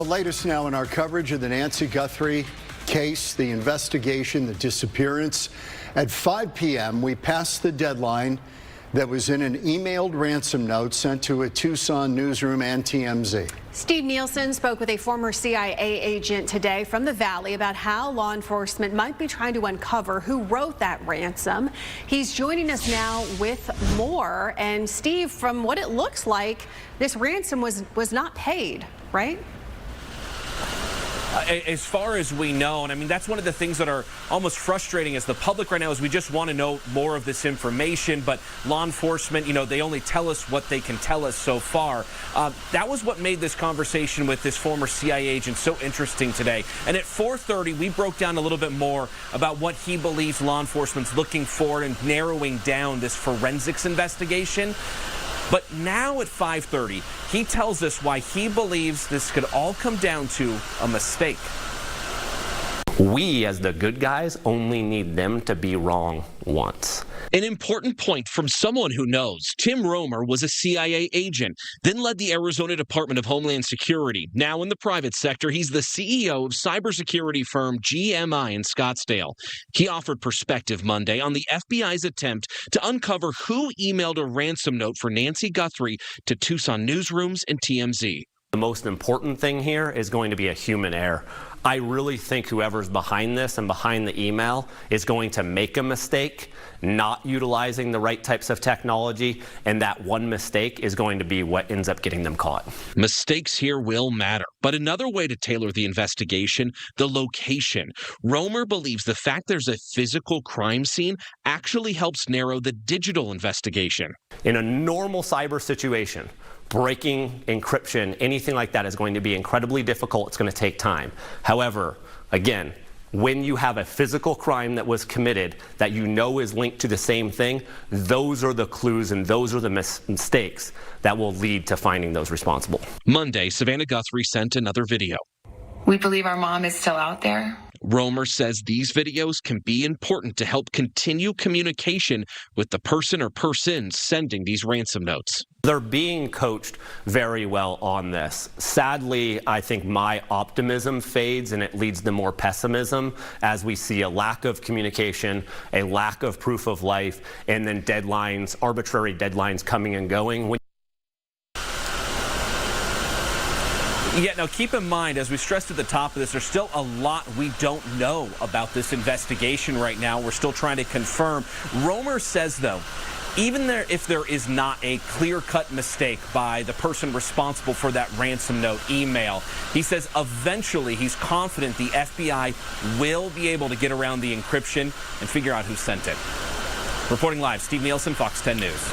The latest now in our coverage of the Nancy Guthrie case, the investigation, the disappearance. At 5 p.m., we passed the deadline that was in an emailed ransom note sent to a Tucson newsroom and TMZ. Steve Nielsen spoke with a former CIA agent today from the Valley about how law enforcement might be trying to uncover who wrote that ransom. He's joining us now with more. And Steve, from what it looks like, this ransom was not paid, right? As far as we know, and I mean, that's one of the things that are almost frustrating as the public right now is we just want to know more of this information, but law enforcement, you know, they only tell us what they can tell us so far. That was what made this conversation with this former CIA agent so interesting today. And at 4:30, we broke down a little bit more about what he believes law enforcement's looking for and narrowing down this forensics investigation. But now at 5:30, he tells us why he believes this could all come down to a mistake. We, as the good guys, only need them to be wrong once. An important point from someone who knows. Tim Romer was a CIA agent, then led the Arizona Department of Homeland Security. Now in the private sector, he's the CEO of cybersecurity firm GMI in Scottsdale. He offered perspective Monday on the FBI's attempt to uncover who emailed a ransom note for Nancy Guthrie to Tucson newsrooms and TMZ. The most important thing here is going to be a human error. I really think whoever's behind this and behind the email is going to make a mistake, not utilizing the right types of technology, and that one mistake is going to be what ends up getting them caught. Mistakes here will matter, but another way to tailor the investigation, the location. Romer believes the fact there's a physical crime scene actually helps narrow the digital investigation. In a normal cyber situation, breaking encryption, anything like that is going to be incredibly difficult. It's going to take time. However, again, when you have a physical crime that was committed that you know is linked to the same thing, those are the clues and those are the mistakes that will lead to finding those responsible. Monday, Savannah Guthrie sent another video. We believe our mom is still out there. Romer says these videos can be important to help continue communication with the person or persons sending these ransom notes. They're being coached very well on this. Sadly, I think my optimism fades and it leads to more pessimism as we see a lack of communication, a lack of proof of life, and then deadlines, arbitrary deadlines coming and going. Yeah, now keep in mind, as we stressed at the top of this, there's still a lot we don't know about this investigation right now. We're still trying to confirm. Romer says, though, even if there is not a clear-cut mistake by the person responsible for that ransom note email, he says eventually he's confident the FBI will be able to get around the encryption and figure out who sent it. Reporting live, Steve Nielsen, Fox 10 News.